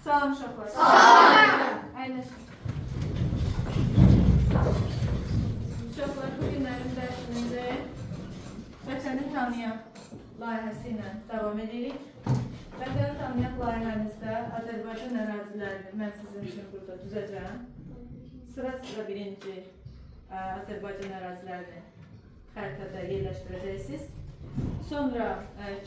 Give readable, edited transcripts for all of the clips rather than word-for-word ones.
Salam uşaqlar. Salam. Əyləşin. Uşaqlar, bu günlərin dərsimizdə Vətəni Tanıyaq layihəsi ilə davam edirik. Vətəni Tanıyaq layihəmizdə Azərbaycan ərazilərini mən sizin üçün burada düzəcəm. Sıra birinci Azərbaycan ərazilərini xəritədə yerləşdirəcəksiniz. Sonra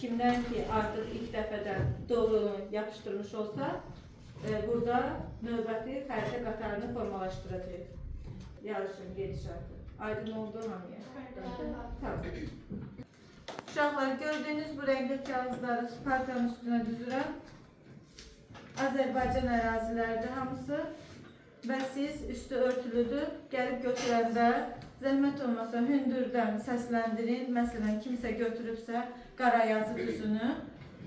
kimdən ki artıq ilk dəfədən dolu yapışdırmış olsa, burada növbəti xəritə qatarını formalaşdıracaq. Yarışın gedişatı. Aydın oldu hamıya? Tamam. Uşaqlar, gördüyünüz bu rəngli kağızları partanın üstünə düzürəm. Azərbaycan əraziləridir hamısı və siz üstü örtülüdür. Gəlib götürəndə zəhmət olmasa hündürdən səsləndirin. Məsələn, kimsə götürübsə Qarayazı düzünü,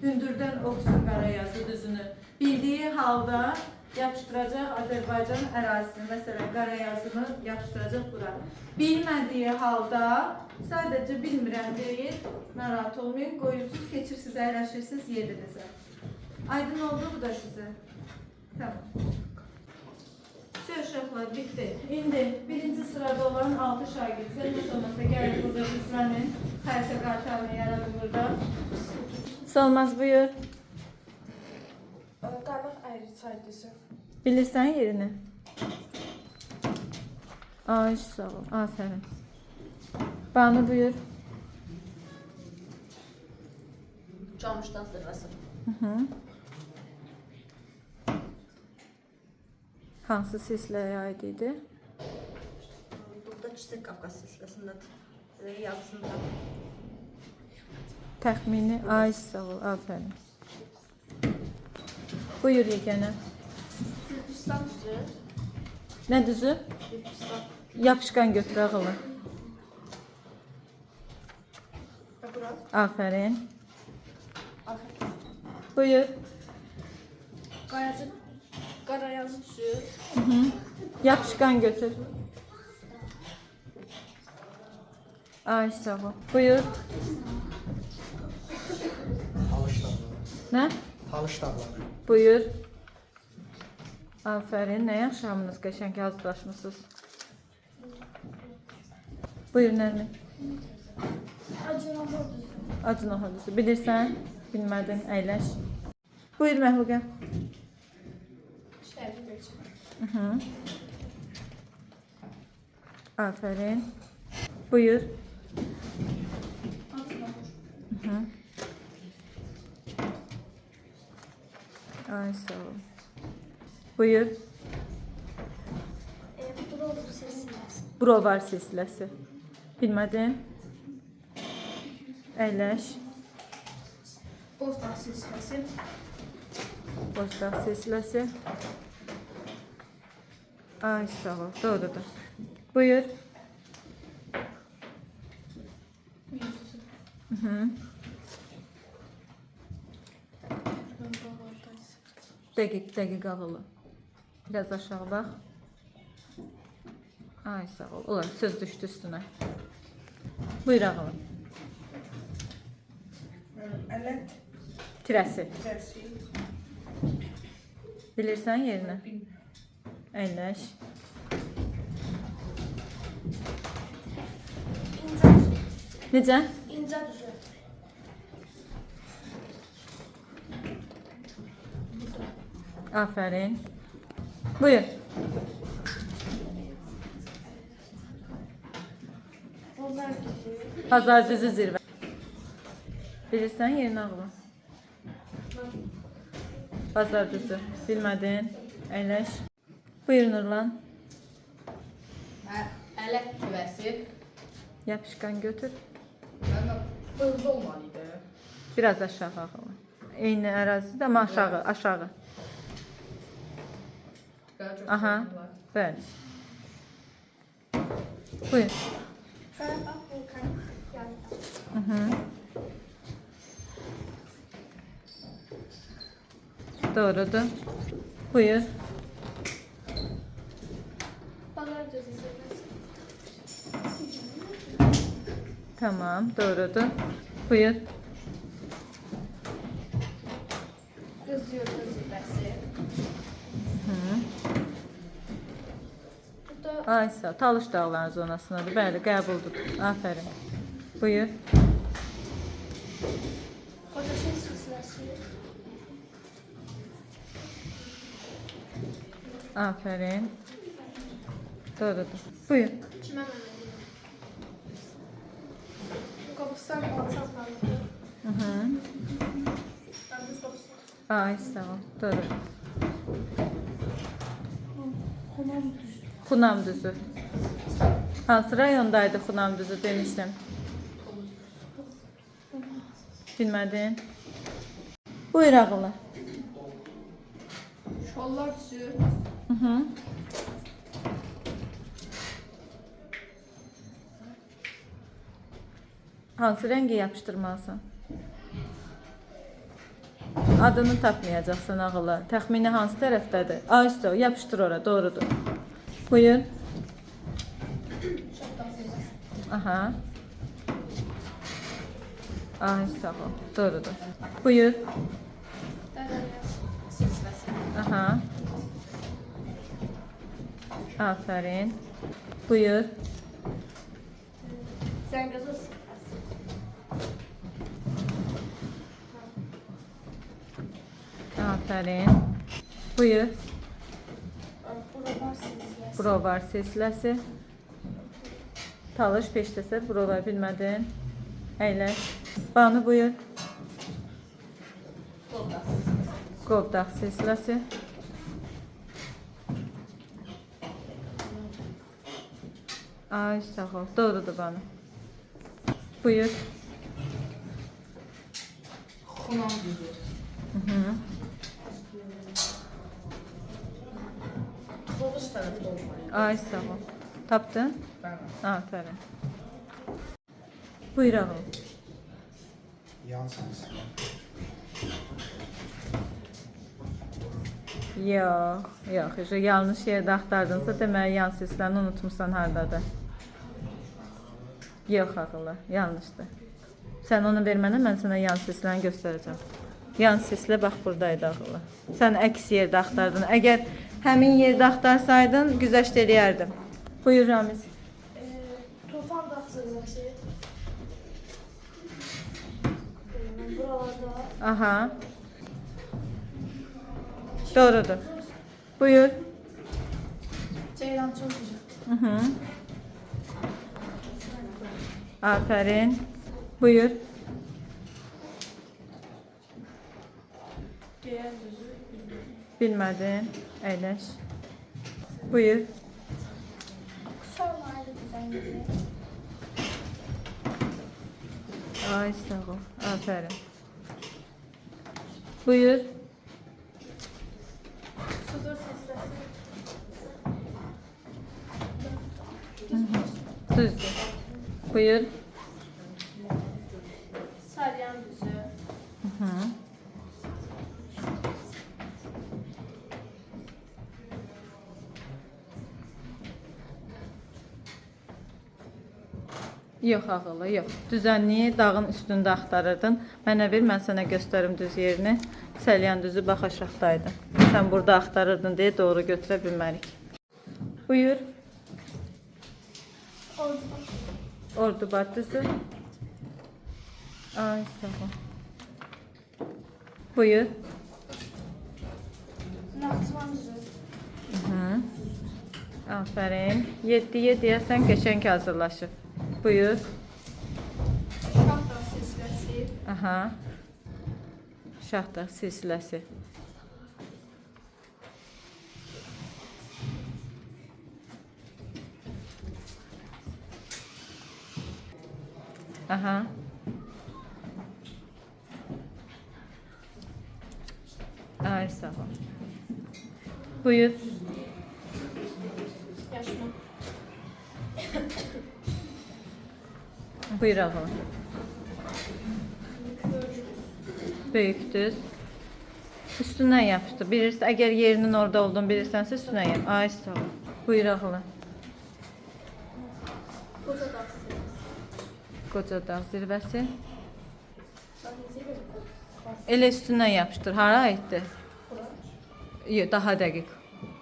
hündürdən oxusun Qarayazı düzünü. Bildiyi halda yapışdıracaq Azərbaycan ərazisini, məsələn, Qarayazını yapışdıracaq bura. Bilmədiyi halda sadəcə bilmirəm deyir, narahat olmayın, qoyursunuz, keçirsiniz, əyləşirsiniz yerinizə. Aydın oldu bu da sizə? Tamam. Uşaqlar, bitti. İndi birinci sırada olan 6 şagird. Zəhmət olmasa gəlin burada bizlənin. Xəritə qartarını yaradı burada. Salmaz, buyur. Qarmaq ayrı çaydısı. Bilirsən yerini? Ay, sağ ol. Afərin. Banu, buyur. Camışdan zirvəsi. Hansı silsiləyə aid idi? Burada Kiçik Qafqaz silsiləsində yazısında. Təxmini, ay, sağ ol. Afərin. Buyur yeganə. Gürcistan düzü. Nə düzü? Gürcistan. Yapışqan götür ağılı. Burası. Afərin. Buyur. Qarayazı düzü. Yapışqan götür. Ay, sağ ol. Buyur. Talış dağları. Nə? Talış dağları. Buyur. Afərin. Nə yaxşı hamınız qəşəng hazırlaşmısınız. Buyur Nərmin. Acınaho düzü. Bilirsən? Bilmədin. Əyləş. Buyur Məhlukə. Şəhəri görəcəm. Afərin. Buyur. Ay, sağ ol. Buyur. Brovar silsiləsi. Bilmədin? Əyləş. Bozdağ silsiləsi. Bozdağ silsiləsi. Ay, sağ ol. Doğrudur. Buyur. Dəqiq ağılı. Biraz aşağı bax. Ay, sağ ol. Olar, söz düşdü üstünə. Buyur ağılı. Ələt. Tirəsi. Tərsi. Bilirsən yerini? Əyləş. Necə? İncə düzü. Afərin. Buyur. Bozar düzü. Bazardüzü zirvə. Bilirsən yerini ağlı? Bazardüzü. Bilmədin? Əyləş. Buyur Nurlan. Ələt düvəsi. Yapışqan götür. Bızlı olmalıydı. Biraz aşağı ağlı. Eyni ərazidə, amma aşağı. Aha. Bəli. Buyur. Qarabağ vulkanı yanında. Doğrudur. Buyur. Bazar düzü zirvəsi. Tamam, doğrudur. Buyur. Qız yurdu zirvəsi. Ay sağ ol. Talış dağların zonasındadır. Bəli, qəbuldur. Afərin. Buyur. Xocaşin silsiləsi. Afərin. Doğrudur. Buyur. Kimə mən edirəm? Qobustan alçaq varlığı. Qarpız qobustan. Ay sağ ol. Doğrudur. Xunam düzü. Hansı rayondaydı Xunam düzü demişdim. Bilmədin. Buyur ağılı. Şollar düzü. Hansı rəngi yapışdırmalısan? Adını tapmayacaqsın ağılı. Təxmini hansı tərəfdədir? Ay sağ ol. Yapışdır ora. Doğrudur. Buyur. Aha. Ay sağ ol. Doğrudur. Buyur. Dədəliyə silsiləsi. Aha. Aferin. Buyur. Zəngəzur silsiləsi. Aferin. Buyur. Buralar silsiləsi. Brovar silsiləsi. Talış peştəsə brovar bilmədin. Əyləş. Banu buyur. Qobda silsiləsi. Qovdaq silsiləsi. Ay sağ ol. Doğrudur Banu. Buyur. Xunam düzü. Qobus tərəfdə olmalı. Ay sağ ol. Tapdın? Bəli. Aferin. Buyur ağam. Yansınız. Yox, yanlış yerdə axtardınsa deməli yan seslərini unutmuşsan hardadır. Yox ağılı, yanlışdır. Sən onu vermənə mən sənə yan seslərini göstərəcəm. Yan seslə bax buradaydı ağılı. Sən əks yerdə axtardın. Əgər həmin yerdə axtarsaydın, güzəşt eləyərdim. Buyur Ramiz. Tufan dağ silsiləsi. Buralarda Aha. Doğrudur. Buyur. Ceylan çox güzel. Aferin. Buyur. Geyən düzü. Bilmədin. Əyləş. Buyur. Sormaylı düzəngili. Ay sağ ol. Aferin. Buyur. Sudur silsiləsi. Düzdür. Buyur. Salyan düzü. Yox ağılı, yox. Düzənliyi dağın üstündə axtarırdın. Mənə ver, mən sənə göstərim düz yerini. Səlyan düzü bax aşağıdaydı. Sən burada axtarırdın deyə doğru götürə bilmərik. Buyur. Ordubad düzü. Ay sağ ol. Buyur. Naxçıvan düzü. Aferin. 7-yə deyəsən qəşəng hazırlaşıb. Buyur. Şahdağ silsiləsi. Aha. Şahdağ silsiləsi. Aha. Ay sağ ol. Buyur. Yaşma. Buyur ağam. Böyük düz. Üstündən yapışdı. Bilirsən, əgər yerinin orada olduğunu bilirsənsə üstündən yap. Ay sağ ol. Buyur ağam. Qoca dağ silsiləsi. Qoca dağ zirvəsi. Bax, necə bir Elə üstündən yapışdır. Hara aiddir? bura. Yox, daha dəqiq.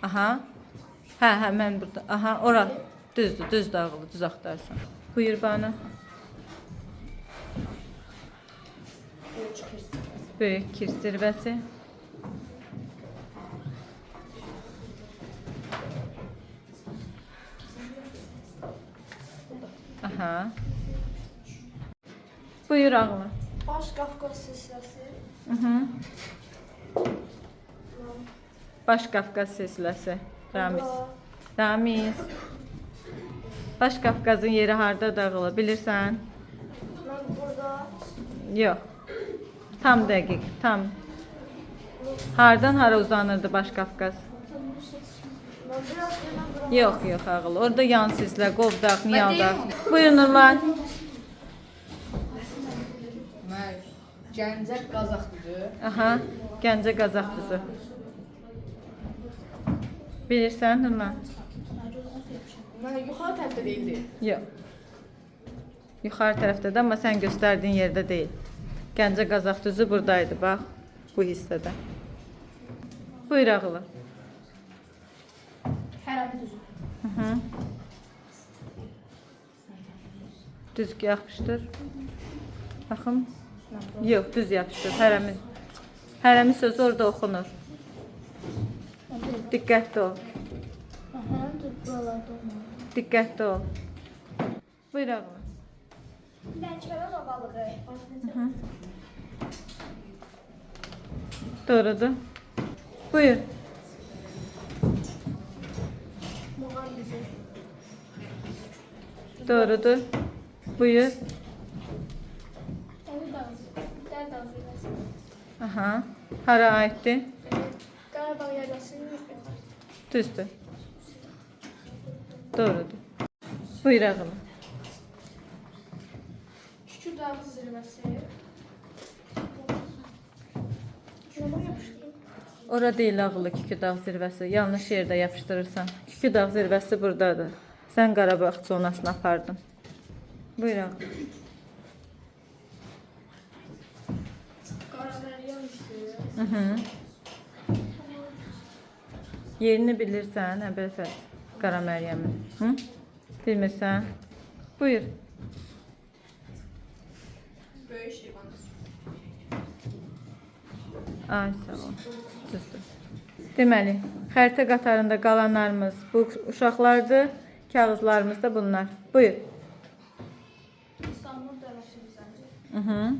Aha. Hə, mən burada. Aha, ora. Düzdür, düz dağılı, düz axtarsan. Buyur bana. Böyük kir zirvəsi. Aha. Buyur ağla. Baş Qafqaz silsiləsi. Hı. Baş Qafqaz silsiləsi. Ramiz. Ramiz. Baş Qafqazın yeri harda dağılı, bilirsən? Mən burada. Yox. Tam dəqiq, tam. Hardan hara uzanırdı Baş Qafqaz? Mən biraz hemen bura. Yox, yox ağıl. Orada yan silsilə, Qovdaq, Niyadaq. Buyurun Nurlan. Gəncə Qazaq düzü. Aha, Gəncə Qazaq düzü. Bilirsən Nurlan? Mən yuxarı tərəfdə deyildi. Yox. Yuxarı tərəfdədir, amma sən göstərdiyin yerdə deyil. Gəncə Qazaq düzü buradaydı, bax, bu hissədə. Buyur ağılı. Hərəmi düzü. Hı. Düz yapışdır. Baxın. Yox, düz yapışdır. Hərəmi. Hərəmi sözü orada oxunur. Diqqətli ol. Aha, dur buralarda olmalı. Diqqətli ol. Buyur ağılı. Lənkəran ovalığı. Doğrudur. Buyur. Muğan düzü. Doğrudur. Buyur. Dəli dağızı. Dəli dağızı iləsi. Aha. Hara aiddir? Qarabağ yaylasının Düzdür. Doğrudur. Buyur ağılı. Şükür dağı zirvəsi. Yola yapışdırdım. Ora deyil ağılı Kükü Dağ zirvəsi. Yanlış yerdə yapışdırırsan. Kükü Dağ zirvəsi buradadır. Sən Qarabağ zonasına apardın. Buyur ağılı. Qaraməryan üstü. Hı. Yerini bilirsən, Əbəlfəz. Qara Məryəmin. Hı? Bilmirsən? Buyur. Böyük Şirvan düzü. Ay, sağ ol. Düzdür. Deməli, xəritə qatarında qalanlarımız bu uşaqlardır, kağızlarımız da bunlar. Buyur. İstanbul dövləti düzəndi. Hı.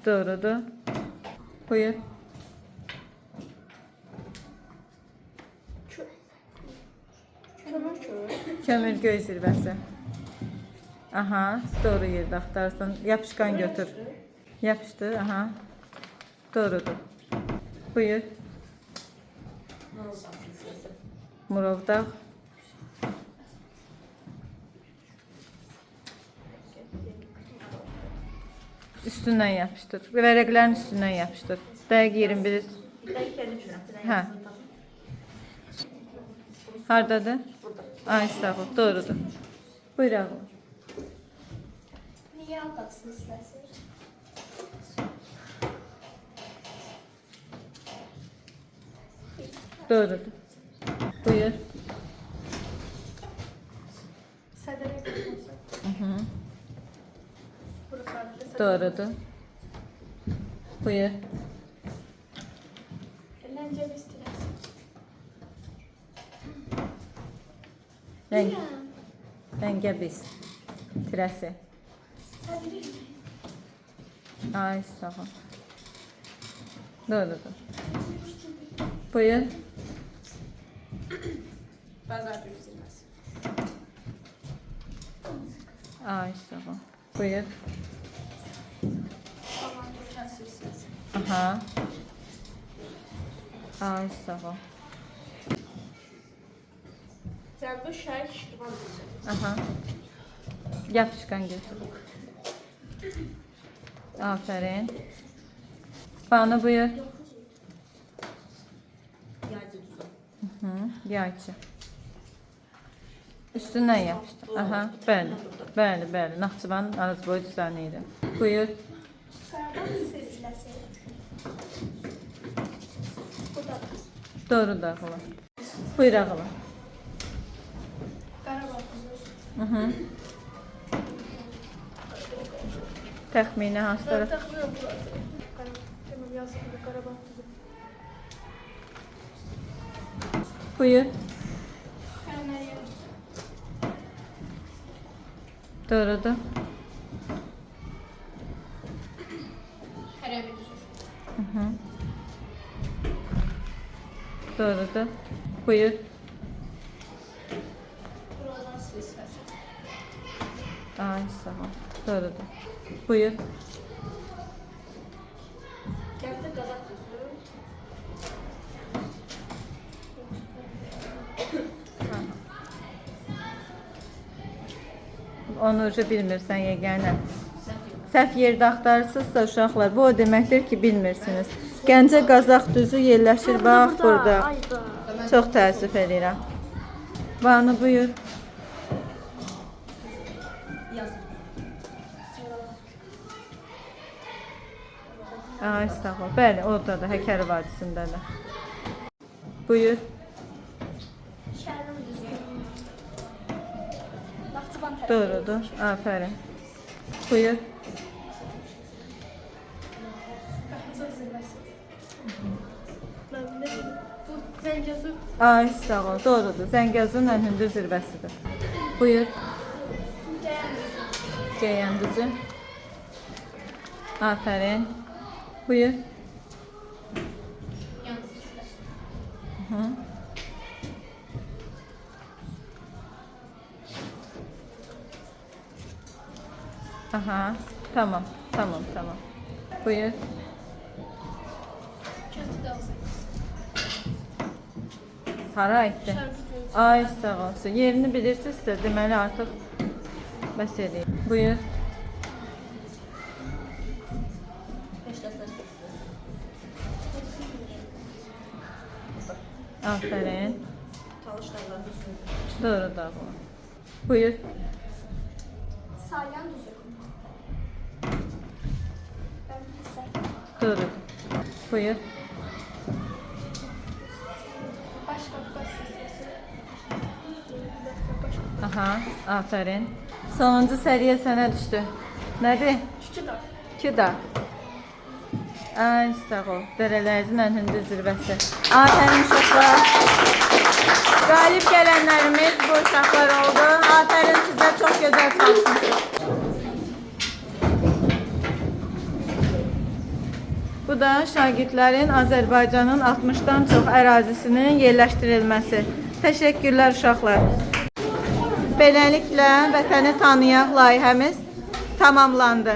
Doğrudur. Buyur. Kömür köyü. Kömür göy zirvəsi. Aha, doğru yerdə axtarsan. Yapışqan götür. Yapışdır, aha. Doğrudur. Buyur. Murovdağ. Üstündən yapışdır. Vərəqlərin üstündən yapışdır. Dəqiq yerin bilir. Hə. Hardadır? Ay, sağ ol. Doğrudur. Buyur ağam. Niyə aldatsın istəsin? Doğrudur. Buyur. Sədərə qatması. Hı. Burası adlı Doğrudur. Buyur. Ləncə istirəsi. Rəngə biz. Tirəsi. Ay, sağ ol. Doğrudur. Buyur. Bazar Böyük zirvəsi. Ay, sağ ol. Buyur. Aman Türkən silsiləsi. Aha. Ay, sağ ol. Cənubi Şərq Şirvan düzü. Aha. Yapışqan götür. Aferin. Banu buyur. Hı, yayçı. Üstündən yapışdır. Aha, bəli. Bəli, bəli. Naxçıvanın Arazboy düzəni idi. Buyur. Qarabağ silsiləsi. Bu da Doğrudur ağalar. Buyur ağalar. Qarabağ quzu. Hı. Təxmini hansı tərəf? Təxminən bura. Tamam yazdım Qarabağ quzu. Buyur. Xəməriyyə. Doğrudur. Hərəbi quzu. Hı. Doğrudur. Buyur. Buradan silsəsi. Ay sağ ol. Doğrudur. Buyur. Gəncə Qazaq quzu. Onu ucu bilmirsən yeganə. Səhv yerdə axtarırsınızsa uşaqlar, bu o deməkdir ki, bilmirsiniz. Gəncə Qazaq düzü yerləşir bax burada. Ayda. Çox təəssüf edirəm. Banu buyur. Ay sağ ol. Bəli, orada da Həkəri vadisindədir. Buyur. Şəhərin quzu. Naxçıvan tərəfi. Doğrudur. Afərin. Buyur. Qaçaq zirvəsi. Mən nə bilim. Bu Zəngəzur. Ay sağ ol. Doğrudur. Zəngəzurun ən hündür zirvəsidir. Buyur. Geyən düzü. Afərin. Buyur. Hı. Aha. Tamam. Tamam. Buyur. Kəndi dağısı. Hara aiddir? Ay sağ olsun. Yerini bilirsinizsə, deməli artıq bəs edeyim. Buyur. Afərin. Doğrudur ağlar. Buyur. Salyan quzu. Ben bilsəm. Doğrudur. Buyur. Başqa silsəsi. Aha, afərin. Sonuncu səriyə sənə düşdü. Nədir? Şükür. Küda. Ay sağ ol. Dərələrinizin ən hündür zirvəsi. Afərin uşaqlar. Qalib gələnlərimiz bu uşaqlar oldu. Afərin sizə, çox gözəl çalışmışsınız. Bu da şagirdlərin Azərbaycanın 60-dan çox ərazisinin yerləşdirilməsi. Təşəkkürlər uşaqlar. Beləliklə Vətəni Tanıyaq layihəmiz tamamlandı.